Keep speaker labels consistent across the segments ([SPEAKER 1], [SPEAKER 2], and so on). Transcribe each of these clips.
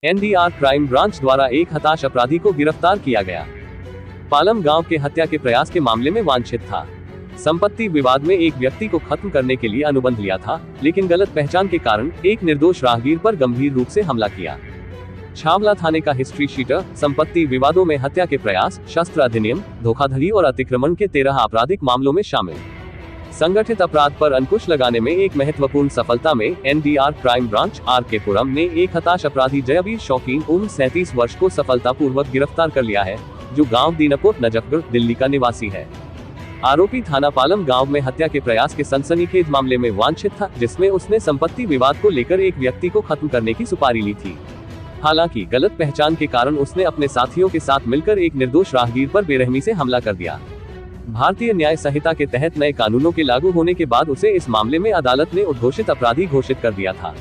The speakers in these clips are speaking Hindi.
[SPEAKER 1] एनडीआर क्राइम ब्रांच द्वारा एक हताश अपराधी को गिरफ्तार किया गया। पालम गांव के हत्या के प्रयास के मामले में वांछित था। संपत्ति विवाद में एक व्यक्ति को खत्म करने के लिए अनुबंध लिया था, लेकिन गलत पहचान के कारण एक निर्दोष राहगीर पर गंभीर रूप से हमला किया। छावला थाने का हिस्ट्री शीटर संपत्ति विवादों में हत्या के प्रयास, शस्त्र अधिनियम, धोखाधड़ी और अतिक्रमण के 13 आपराधिक मामलों में शामिल। संगठित अपराध पर अंकुश लगाने में एक महत्वपूर्ण सफलता में एनडीआर क्राइम ब्रांच आर.के. पुरम ने एक हताश अपराधी जयवीर शौकीन उम्र 37 वर्ष को सफलतापूर्वक गिरफ्तार कर लिया है, जो गांव दीनापुर नजफगढ़ दिल्ली का निवासी है। आरोपी थाना पालम गांव में हत्या के प्रयास के सनसनीखेज मामले में वांछित था, जिसमें उसने संपत्ति विवाद को लेकर एक व्यक्ति को खत्म करने की सुपारी ली थी। हालांकि गलत पहचान के कारण उसने अपने साथियों के साथ मिलकर एक निर्दोष राहगीर पर बेरहमी से हमला कर दिया। भारतीय न्याय संहिता के तहत नए कानूनों के लागू होने के बाद उसे इस मामले में अदालत ने उद्घोषित अपराधी घोषित कर दिया था।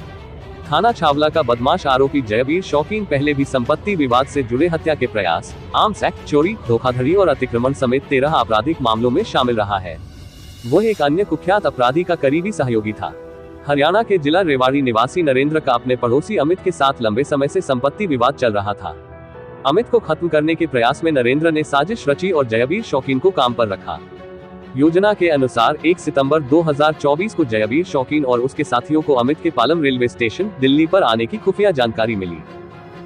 [SPEAKER 1] थाना छावला का बदमाश आरोपी जयवीर शौकीन पहले भी संपत्ति विवाद से जुड़े हत्या के प्रयास, आर्म्स एक्ट, चोरी, धोखाधड़ी और अतिक्रमण समेत 13 आपराधिक मामलों में शामिल रहा है। वह एक अन्य कुख्यात अपराधी का करीबी सहयोगी था। हरियाणा के जिला रेवाड़ी निवासी नरेंद्र का अपने पड़ोसी अमित के साथ लंबे समय से संपत्ति विवाद चल रहा था। अमित को खत्म करने के प्रयास में नरेंद्र ने साजिश रची और जयवीर शौकीन को काम पर रखा। योजना के अनुसार 1 सितंबर 2024 को जयवीर शौकीन और उसके साथियों को अमित के पालम रेलवे स्टेशन दिल्ली पर आने की खुफिया जानकारी मिली।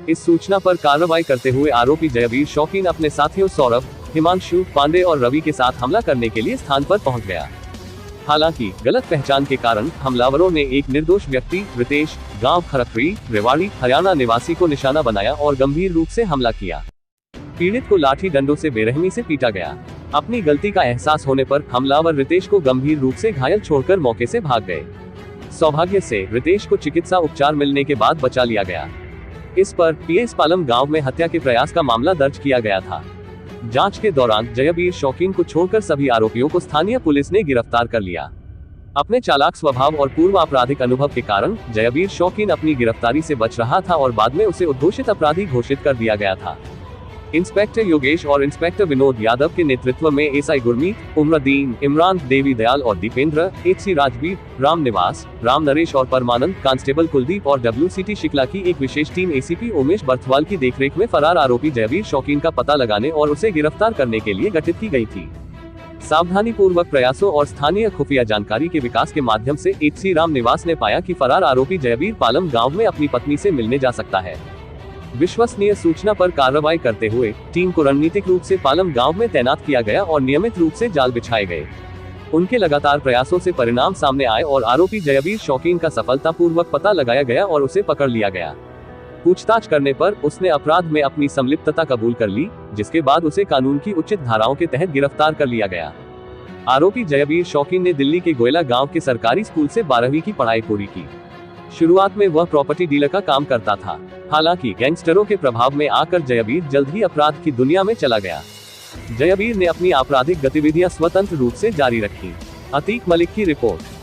[SPEAKER 1] इस सूचना पर कार्रवाई करते हुए आरोपी जयवीर शौकीन अपने साथियों सौरभ, हिमांशु, पांडे और रवि के साथ हमला करने के लिए स्थान पर पहुंच गया। हालांकि गलत पहचान के कारण हमलावरों ने एक निर्दोष व्यक्ति रितेश, गांव खरकरी, रेवाड़ी, हरियाणा निवासी को निशाना बनाया और गंभीर रूप से हमला किया। पीड़ित को लाठी डंडों से बेरहमी से पीटा गया। अपनी गलती का एहसास होने पर हमलावर रितेश को गंभीर रूप से घायल छोड़कर मौके से भाग गए। सौभाग्य से रितेश को चिकित्सा उपचार मिलने के बाद बचा लिया गया। इस पर पीएस पालम गांव में हत्या के प्रयास का मामला दर्ज किया गया था। जांच के दौरान जयवीर शौकीन को छोड़कर सभी आरोपियों को स्थानीय पुलिस ने गिरफ्तार कर लिया। अपने चालाक स्वभाव और पूर्व आपराधिक अनुभव के कारण जयवीर शौकीन अपनी गिरफ्तारी से बच रहा था और बाद में उसे उद्घोषित अपराधी घोषित कर दिया गया था। इंस्पेक्टर योगेश और इंस्पेक्टर विनोद यादव के नेतृत्व में एसआई गुरमीत, उमरदीन, इमरान, देवी दयाल और दीपेंद्र, एचसी राजवीर, राम निवास, राम नरेश और परमानंद, कांस्टेबल कुलदीप और WCT शिकला की एक विशेष टीम एसीपी उमेश बर्थवाल की देखरेख में फरार आरोपी जयवीर शौकीन का पता लगाने और उसे गिरफ्तार करने के लिए गठित की गई थी। सावधानी पूर्वक प्रयासों और स्थानीय खुफिया जानकारी के विकास के माध्यम से एचसी राम निवास ने पाया कि फरार आरोपी जयवीर पालम गाँव में अपनी पत्नी से मिलने जा सकता है। विश्वसनीय सूचना पर कार्रवाई करते हुए टीम को रणनीतिक रूप से पालम गांव में तैनात किया गया और नियमित रूप से जाल बिछाए गए। उनके लगातार प्रयासों से परिणाम सामने आए और आरोपी जयवीर शौकीन का सफलतापूर्वक पता लगाया गया और उसे पकड़ लिया गया। पूछताछ करने पर उसने अपराध में अपनी संलिप्तता कबूल कर ली, जिसके बाद उसे कानून की उचित धाराओं के तहत गिरफ्तार कर लिया गया। आरोपी जयवीर शौकीन ने दिल्ली के गोयला गाँव के सरकारी स्कूल से 12वीं की पढ़ाई पूरी की। शुरुआत में वह प्रॉपर्टी डीलर का काम करता था। हालांकि गैंगस्टरों के प्रभाव में आकर जयवीर जल्द ही अपराध की दुनिया में चला गया। जयवीर ने अपनी आपराधिक गतिविधियां स्वतंत्र रूप से जारी रखी। अतीक मलिक की रिपोर्ट।